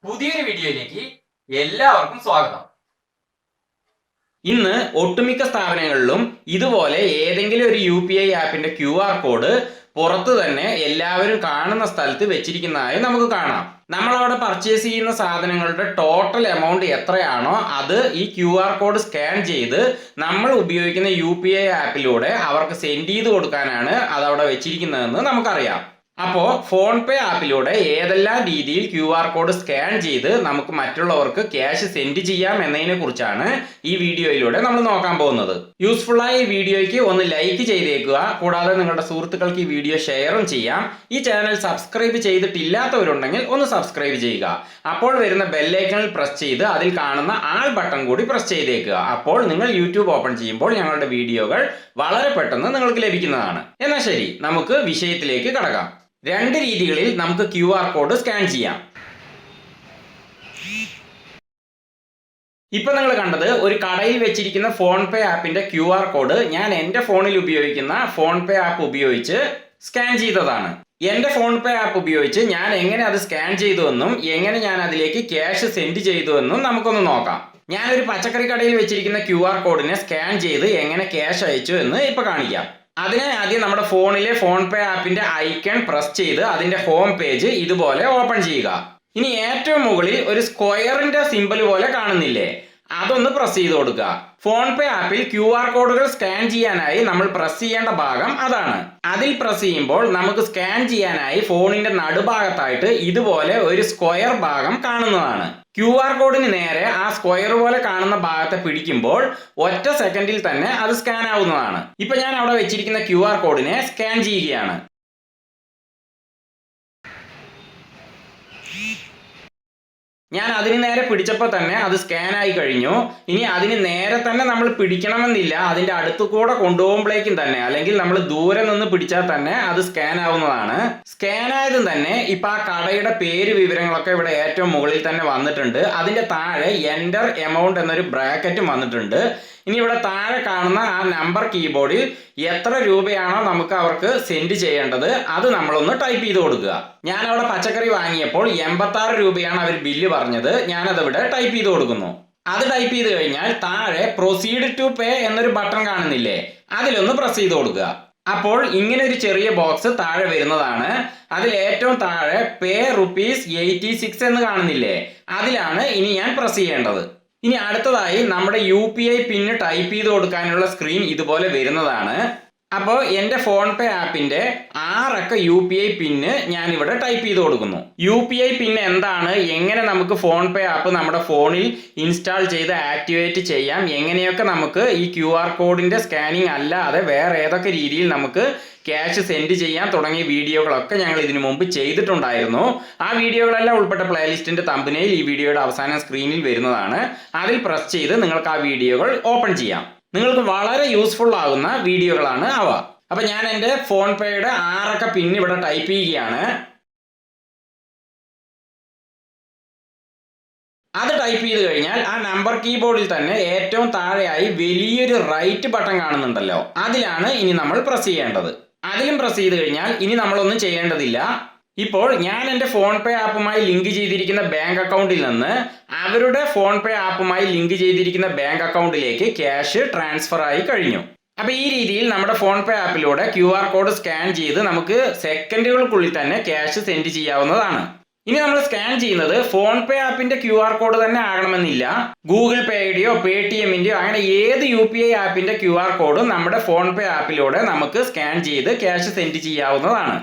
പുതിയൊരു വീഡിയോയിലേക്ക് എല്ലാവർക്കും സ്വാഗതം. ഇന്ന് ഒട്ടുമിക്ക സ്ഥാപനങ്ങളിലും ഇതുപോലെ ഏതെങ്കിലും ഒരു UPI ആപ്പിന്റെ QR കോഡ് പുറത്ത് തന്നെ എല്ലാവരും കാണുന്ന സ്ഥലത്ത് വെച്ചിരിക്കുന്നതായി നമുക്ക് കാണാം. നമ്മളവിടെ പർച്ചേസ് ചെയ്യുന്ന സാധനങ്ങളുടെ ടോട്ടൽ എമൗണ്ട് എത്രയാണോ അത് ഈ QR കോഡ് സ്കാൻ ചെയ്ത് നമ്മൾ ഉപയോഗിക്കുന്ന UPI ആപ്പിലൂടെ അവർക്ക് സെൻഡ് ചെയ്ത് കൊടുക്കാനാണ് അതവിടെ വെച്ചിരിക്കുന്നതെന്ന് നമുക്കറിയാം. അപ്പോൾ ഫോൺപേ ആപ്പിലൂടെ ഏതെല്ലാം രീതിയിൽ QR കോഡ് സ്കാൻ ചെയ്ത് നമുക്ക് മറ്റുള്ളവർക്ക് ക്യാഷ് സെൻഡ് ചെയ്യാം എന്നതിനെ കുറിച്ചാണ് ഈ വീഡിയോയിലൂടെ നമ്മൾ നോക്കാൻ പോകുന്നത്. യൂസ്ഫുൾ ആയ ഈ വീഡിയോയ്ക്ക് ഒന്ന് ലൈക്ക് ചെയ്തേക്കുക. കൂടാതെ നിങ്ങളുടെ സുഹൃത്തുക്കൾക്ക് ഈ വീഡിയോ ഷെയറും ചെയ്യാം. ഈ ചാനൽ സബ്സ്ക്രൈബ് ചെയ്തിട്ടില്ലാത്തവരുണ്ടെങ്കിൽ ഒന്ന് സബ്സ്ക്രൈബ് ചെയ്യുക. അപ്പോൾ വരുന്ന ബെല്ലൈക്കണിൽ പ്രസ് ചെയ്ത് അതിൽ കാണുന്ന ആൾ ബട്ടൺ കൂടി പ്രസ് ചെയ്തേക്കുക. അപ്പോൾ നിങ്ങൾ യൂട്യൂബ് ഓപ്പൺ ചെയ്യുമ്പോൾ ഞങ്ങളുടെ വീഡിയോകൾ വളരെ പെട്ടെന്ന് നിങ്ങൾക്ക് ലഭിക്കുന്നതാണ്. എന്നാൽ ശരി, നമുക്ക് വിഷയത്തിലേക്ക് കടക്കാം. രണ്ട് രീതികളിൽ നമുക്ക് QR കോഡ് സ്കാൻ ചെയ്യാം. ഇപ്പൊ നിങ്ങൾ കണ്ടത് ഒരു കടയിൽ വെച്ചിരിക്കുന്ന ഫോൺപേ ആപ്പിന്റെ QR കോഡ് ഞാൻ എൻ്റെ ഫോണിൽ ഉപയോഗിക്കുന്ന ഫോൺപേ ആപ്പ് ഉപയോഗിച്ച് സ്കാൻ ചെയ്തതാണ്. എൻ്റെ ഫോൺപേ ആപ്പ് ഉപയോഗിച്ച് ഞാൻ എങ്ങനെ അത് സ്കാൻ ചെയ്തുവെന്നും എങ്ങനെ ഞാൻ അതിലേക്ക് ക്യാഷ് സെൻഡ് ചെയ്തുവെന്നും നമുക്കൊന്ന് നോക്കാം. ഞാനൊരു പച്ചക്കറി കടയിൽ വെച്ചിരിക്കുന്ന QR കോഡിനെ സ്കാൻ ചെയ്ത് എങ്ങനെ ക്യാഷ് അയച്ചു എന്ന് ഇപ്പൊ കാണിക്കാം. അതിനായി ആദ്യം നമ്മുടെ ഫോണിലെ ഫോൺപേ ആപ്പിന്റെ ഐക്കൺ പ്രസ് ചെയ്ത് അതിന്റെ ഹോം പേജ് ഇതുപോലെ ഓപ്പൺ ചെയ്യുക. ഇനി ഏറ്റവും മുകളിൽ ഒരു സ്ക്വയറിന്റെ സിമ്പൽ പോലെ കാണുന്നില്ലേ, അതൊന്ന് പ്രസ് ചെയ്ത് കൊടുക്കുക. ഫോൺപേ ആപ്പിൽ QR കോഡുകൾ സ്കാൻ ചെയ്യാനായി നമ്മൾ പ്രസ് ചെയ്യേണ്ട ഭാഗം അതാണ്. അതിൽ പ്രസ് ചെയ്യുമ്പോൾ നമുക്ക് സ്കാൻ ചെയ്യാനായി ഫോണിന്റെ നടുഭാഗത്തായിട്ട് ഇതുപോലെ ഒരു സ്ക്വയർ ഭാഗം കാണുന്നതാണ്. QR കോഡിന് നേരെ ആ സ്ക്വയർ പോലെ കാണുന്ന ഭാഗത്തെ പിടിക്കുമ്പോൾ ഒറ്റ സെക്കൻഡിൽ തന്നെ അത് സ്കാൻ ആവുന്നതാണ്. ഇപ്പൊ ഞാൻ അവിടെ വെച്ചിരിക്കുന്ന QR കോഡിനെ സ്കാൻ ചെയ്യുകയാണ്. ഞാൻ അതിന് നേരെ പിടിച്ചപ്പോൾ തന്നെ അത് സ്കാൻ ആയി കഴിഞ്ഞു. ഇനി അതിന് നേരെ തന്നെ നമ്മൾ പിടിക്കണമെന്നില്ല, അതിന്റെ അടുത്തു കൂടെ കൊണ്ടുപോകുമ്പോഴേക്കും തന്നെ, അല്ലെങ്കിൽ നമ്മൾ ദൂരെ നിന്ന് പിടിച്ചാൽ തന്നെ അത് സ്കാൻ ആവുന്നതാണ്. സ്കാൻ ആയതും തന്നെ ഇപ്പൊ ആ കടയുടെ പേര് വിവരങ്ങളൊക്കെ ഇവിടെ ഏറ്റവും മുകളിൽ തന്നെ വന്നിട്ടുണ്ട്. അതിന്റെ താഴെ എൻ്റർ എമൗണ്ട് എന്നൊരു ബ്രാക്കറ്റും വന്നിട്ടുണ്ട്. ഇനി ഇവിടെ താഴെ കാണുന്ന ആ നമ്പർ കീബോർഡിൽ എത്ര രൂപയാണോ നമുക്ക് അവർക്ക് സെൻഡ് ചെയ്യേണ്ടത് അത് നമ്മളൊന്ന് ടൈപ്പ് ചെയ്ത് കൊടുക്കുക. ഞാൻ അവിടെ പച്ചക്കറി വാങ്ങിയപ്പോൾ 86 രൂപയാണ് അവർ ബില്ല് പറഞ്ഞത്. ഞാനതിവിടെ ടൈപ്പ് ചെയ്ത് കൊടുക്കുന്നു. അത് ടൈപ്പ് ചെയ്ത് കഴിഞ്ഞാൽ താഴെ പ്രൊസീഡ് ടു പേ എന്നൊരു ബട്ടൺ കാണുന്നില്ലേ, അതിലൊന്ന് പ്രസ് ചെയ്ത് കൊടുക്കുക. അപ്പോൾ ഇങ്ങനെ ഒരു ചെറിയ ബോക്സ് താഴെ വരുന്നതാണ്. അതിൽ ഏറ്റവും താഴെ പേ ₹86 എന്ന് കാണുന്നില്ലേ, അതിലാണ് ഇനി ഞാൻ പ്രസ് ചെയ്യേണ്ടത്. ഇനി അടുത്തതായി നമ്മുടെ UPI പിന്ന് ടൈപ്പ് ചെയ്ത് കൊടുക്കാനുള്ള സ്ക്രീൻ ഇതുപോലെ വരുന്നതാണ്. അപ്പോൾ എൻ്റെ ഫോൺപേ ആപ്പിന്റെ 6 അക്ക UPI പിന്ന് ഞാൻ ഇവിടെ ടൈപ്പ് ചെയ്ത് കൊടുക്കുന്നു. UPI പിന്ന് എന്താണ്, എങ്ങനെ നമുക്ക് ഫോൺപേ ആപ്പ് നമ്മുടെ ഫോണിൽ ഇൻസ്റ്റാൾ ചെയ്ത് ആക്ടിവേറ്റ് ചെയ്യാം, എങ്ങനെയൊക്കെ നമുക്ക് ഈ QR കോഡിന്റെ സ്കാനിങ് അല്ലാതെ വേറെ ഏതൊക്കെ രീതിയിൽ നമുക്ക് ക്യാഷ് സെൻഡ് ചെയ്യാൻ തുടങ്ങിയ വീഡിയോകളൊക്കെ ഞങ്ങൾ ഇതിനു മുമ്പ് ചെയ്തിട്ടുണ്ടായിരുന്നു. ആ വീഡിയോകളെല്ലാം ഉൾപ്പെട്ട പ്ലേലിസ്റ്റിന്റെ തമ്പനെയിൽ ഈ വീഡിയോയുടെ അവസാനം സ്ക്രീനിൽ വരുന്നതാണ്. അതിൽ പ്രസ് ചെയ്ത് നിങ്ങൾക്ക് ആ വീഡിയോകൾ ഓപ്പൺ ചെയ്യാം. നിങ്ങൾക്ക് വളരെ യൂസ്ഫുൾ ആകുന്ന വീഡിയോകളാണ് അവ. അപ്പൊ ഞാൻ എൻ്റെ ഫോൺപേയുടെ 6 അക്ക പിൻ ഇവിടെ ടൈപ്പ് ചെയ്യുകയാണ്. അത് ടൈപ്പ് ചെയ്ത് കഴിഞ്ഞാൽ ആ നമ്പർ കീബോർഡിൽ തന്നെ ഏറ്റവും താഴെയായി വലിയൊരു റൈറ്റ് ബട്ടൺ കാണുന്നുണ്ടല്ലോ, അതിലാണ് ഇനി നമ്മൾ പ്രസ് ചെയ്യേണ്ടത്. അതിലും പ്രസ് ചെയ്ത് കഴിഞ്ഞാൽ ഇനി നമ്മളൊന്നും ചെയ്യേണ്ടതില്ല. ഇപ്പോൾ ഞാൻ എൻ്റെ ഫോൺപേ ആപ്പുമായി ലിങ്ക് ചെയ്തിരിക്കുന്ന ബാങ്ക് അക്കൗണ്ടിൽ നിന്ന് അവരുടെ ഫോൺപേ ആപ്പുമായി ലിങ്ക് ചെയ്തിരിക്കുന്ന ബാങ്ക് അക്കൗണ്ടിലേക്ക് ക്യാഷ് ട്രാൻസ്ഫർ ആയി കഴിഞ്ഞു. അപ്പൊ ഈ രീതിയിൽ നമ്മുടെ ഫോൺപേ ആപ്പിലൂടെ QR കോഡ് സ്കാൻ ചെയ്ത് നമുക്ക് സെക്കൻഡുകൾക്കുള്ളിൽ തന്നെ ക്യാഷ് സെൻഡ് ചെയ്യാവുന്നതാണ്. ഇനി നമ്മൾ സ്കാൻ ചെയ്യുന്നത് ഫോൺപേ ആപ്പിന്റെ QR കോഡ് തന്നെ ആകണമെന്നില്ല. ഗൂഗിൾ പേയുടെയോ പേടിഎമ്മിന്റെയോ അങ്ങനെ ഏത് UPI ആപ്പിന്റെ QR കോഡും നമ്മുടെ ഫോൺപേ ആപ്പിലൂടെ നമുക്ക് സ്കാൻ ചെയ്ത് ക്യാഷ് സെൻഡ് ചെയ്യാവുന്നതാണ്.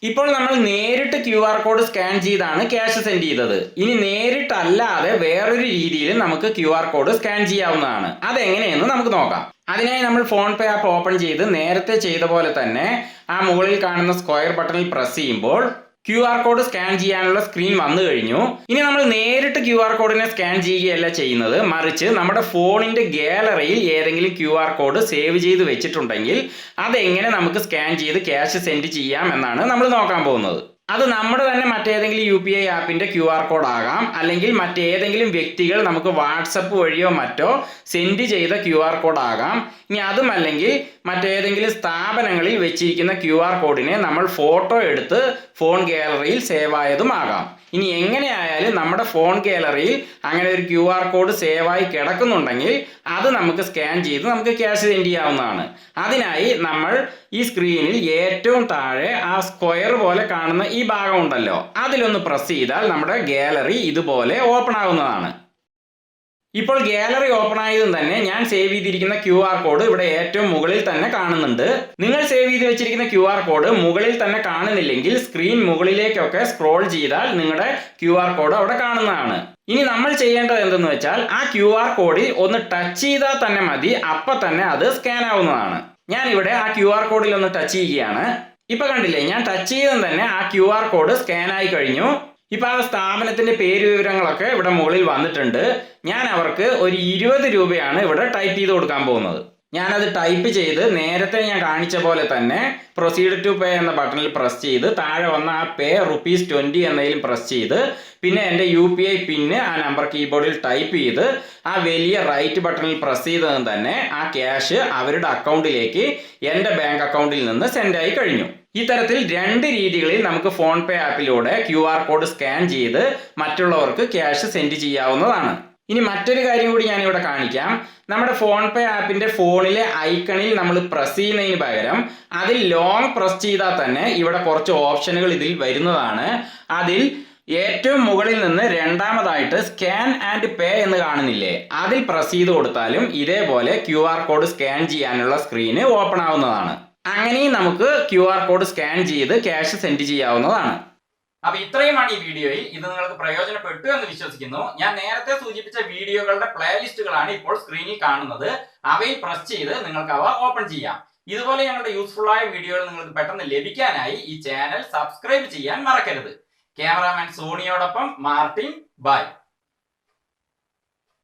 ഇപ്പോൾ നമ്മൾ നേരിട്ട് QR കോഡ് സ്കാൻ ചെയ്താണ് ക്യാഷ് സെൻഡ് ചെയ്തത്. ഇനി നേരിട്ടല്ലാതെ വേറൊരു രീതിയിൽ നമുക്ക് QR കോഡ് സ്കാൻ ചെയ്യാവുന്നതാണ്. അതെങ്ങനെയെന്ന് നമുക്ക് നോക്കാം. അതിനായി നമ്മൾ ഫോൺപേ ആപ്പ് ഓപ്പൺ ചെയ്ത് നേരത്തെ ചെയ്ത പോലെ തന്നെ ആ മുകളിൽ കാണുന്ന സ്ക്വയർ ബട്ടണിൽ പ്രസ് ചെയ്യുമ്പോൾ QR കോഡ് സ്കാൻ ചെയ്യാനുള്ള സ്ക്രീൻ വന്നു കഴിഞ്ഞു. ഇനി നമ്മൾ നേരിട്ട് QR കോഡിനെ സ്കാൻ ചെയ്യുകയല്ല ചെയ്യുന്നത്, മറിച്ച് നമ്മുടെ ഫോണിന്റെ ഗാലറിയിൽ ഏതെങ്കിലും QR കോഡ് സേവ് ചെയ്ത് വെച്ചിട്ടുണ്ടെങ്കിൽ അതെങ്ങനെ നമുക്ക് സ്കാൻ ചെയ്ത് ക്യാഷ് സെൻഡ് ചെയ്യാം എന്നാണ് നമ്മൾ നോക്കാൻ പോകുന്നത്. അത് നമ്മുടെ തന്നെ മറ്റേതെങ്കിലും UPI ആപ്പിന്റെ QR കോഡ് ആകാം, അല്ലെങ്കിൽ മറ്റേതെങ്കിലും വ്യക്തികൾ നമുക്ക് വാട്സപ്പ് വഴിയോ മറ്റോ സെൻഡ് ചെയ്ത QR കോഡ് ആകാം. ഇനി അതുമല്ലെങ്കിൽ മറ്റേതെങ്കിലും സ്ഥാപനങ്ങളിൽ വെച്ചിരിക്കുന്ന QR കോഡിനെ നമ്മൾ ഫോട്ടോ എടുത്ത് ഫോൺ ഗാലറിയിൽ സേവ് ആയതുമാകാം. ഇനി എങ്ങനെയായാലും നമ്മുടെ ഫോൺ ഗാലറിയിൽ അങ്ങനെ ഒരു QR കോഡ് സേവായി കിടക്കുന്നുണ്ടെങ്കിൽ അത് നമുക്ക് സ്കാൻ ചെയ്ത് നമുക്ക് ക്യാഷ് സെൻഡ് ചെയ്യാവുന്നതാണ്. അതിനായി നമ്മൾ ഈ സ്ക്രീനിൽ ഏറ്റവും താഴെ ആ സ്ക്വയർ പോലെ കാണുന്ന ഈ ഭാഗം ഉണ്ടല്ലോ, അതിലൊന്ന് പ്രസ് ചെയ്താൽ നമ്മുടെ ഗാലറി ഇതുപോലെ ഓപ്പൺ ആവുന്നതാണ്. ഇപ്പോൾ ഗാലറി ഓപ്പൺ ആയതും തന്നെ ഞാൻ സേവ് ചെയ്തിരിക്കുന്ന QR കോഡ് ഇവിടെ ഏറ്റവും മുകളിൽ തന്നെ കാണുന്നുണ്ട്. നിങ്ങൾ സേവ് ചെയ്ത് വെച്ചിരിക്കുന്ന QR കോഡ് മുകളിൽ തന്നെ കാണുന്നില്ലെങ്കിൽ സ്ക്രീൻ മുകളിലേക്കൊക്കെ സ്ക്രോൾ ചെയ്താൽ നിങ്ങളുടെ QR കോഡ് അവിടെ കാണുന്നതാണ്. ഇനി നമ്മൾ ചെയ്യേണ്ടത് എന്തെന്ന് വെച്ചാൽ ആ QR കോഡിൽ ഒന്ന് ടച്ച് ചെയ്താൽ തന്നെ മതി, അപ്പൊ തന്നെ അത് സ്കാൻ ആവുന്നതാണ്. ഞാൻ ഇവിടെ ആ QR കോഡിൽ ഒന്ന് ടച്ച് ചെയ്യുകയാണ്. ഇപ്പൊ കണ്ടില്ലേ, ഞാൻ ടച്ച് ചെയ്തും തന്നെ ആ QR കോഡ് സ്കാൻ ആയി കഴിഞ്ഞു. ഇപ്പൊ ആ സ്ഥാപനത്തിന്റെ പേര് വിവരങ്ങളൊക്കെ ഇവിടെ മുകളിൽ വന്നിട്ടുണ്ട്. ഞാൻ അവർക്ക് ഒരു 20 രൂപയാണ് ഇവിടെ ടൈപ്പ് ചെയ്ത് കൊടുക്കാൻ പോകുന്നത്. ഞാനത് ടൈപ്പ് ചെയ്ത് നേരത്തെ ഞാൻ കാണിച്ച പോലെ തന്നെ പ്രൊസീഡ് ടു പേ എന്ന ബട്ടണിൽ പ്രസ് ചെയ്ത് താഴെ വന്ന ആ പേ ₹20 എന്നതിലും പ്രസ് ചെയ്ത് പിന്നെ എൻ്റെ UPI പിന്ന് ആ നമ്പർ കീബോർഡിൽ ടൈപ്പ് ചെയ്ത് ആ വലിയ റൈറ്റ് ബട്ടണിൽ പ്രസ് ചെയ്തതും തന്നെ ആ ക്യാഷ് അവരുടെ അക്കൗണ്ടിലേക്ക് എൻ്റെ ബാങ്ക് അക്കൗണ്ടിൽ നിന്ന് സെൻഡ് ആയി കഴിഞ്ഞു. ഇത്തരത്തിൽ 2 രീതികളിൽ നമുക്ക് ഫോൺ പേ ആപ്പിലൂടെ QR കോഡ് സ്കാൻ ചെയ്ത് മറ്റുള്ളവർക്ക് ക്യാഷ് സെൻഡ് ചെയ്യാവുന്നതാണ്. ഇനി മറ്റൊരു കാര്യം കൂടി ഞാനിവിടെ കാണിക്കാം. നമ്മുടെ ഫോൺ പേ ആപ്പിന്റെ ഫോണിലെ ഐക്കണിൽ നമ്മൾ പ്രസ് ചെയ്യുന്നതിന് പകരം അതിൽ ലോങ് പ്രസ് ചെയ്താൽ തന്നെ ഇവിടെ കുറച്ച് ഓപ്ഷനുകൾ ഇതിൽ വരുന്നതാണ്. അതിൽ ഏറ്റവും മുകളിൽ നിന്ന് രണ്ടാമതായിട്ട് സ്കാൻ ആൻഡ് പേ എന്ന് കാണുന്നില്ലേ, അതിൽ പ്രസ് ചെയ്ത് കൊടുത്താലും ഇതേപോലെ QR കോഡ് സ്കാൻ ചെയ്യാനുള്ള സ്ക്രീന് ഓപ്പൺ ആവുന്നതാണ്. അങ്ങനെയും നമുക്ക് QR കോഡ് സ്കാൻ ചെയ്ത് ക്യാഷ് സെൻഡ് ചെയ്യാവുന്നതാണ്. അപ്പൊ ഇത്രയുമാണ് ഈ വീഡിയോയിൽ. ഇത് നിങ്ങൾക്ക് പ്രയോജനപ്പെട്ടു എന്ന് വിശ്വസിക്കുന്നു. ഞാൻ നേരത്തെ സൂചിപ്പിച്ച വീഡിയോകളുടെ പ്ലേലിസ്റ്റുകളാണ് ഇപ്പോൾ സ്ക്രീനിൽ കാണുന്നത്. അവയിൽ പ്രസ് ചെയ്ത് നിങ്ങൾക്ക് അവ ഓപ്പൺ ചെയ്യാം. ഇതുപോലെ ഞങ്ങളുടെ യൂസ്ഫുൾ ആയ വീഡിയോകൾ നിങ്ങൾക്ക് പെട്ടെന്ന് ലഭിക്കാനായി ഈ ചാനൽ സബ്സ്ക്രൈബ് ചെയ്യാൻ മറക്കരുത്. ക്യാമറാമാൻ സോണിയോടൊപ്പം മാർട്ടിൻ. ബൈ.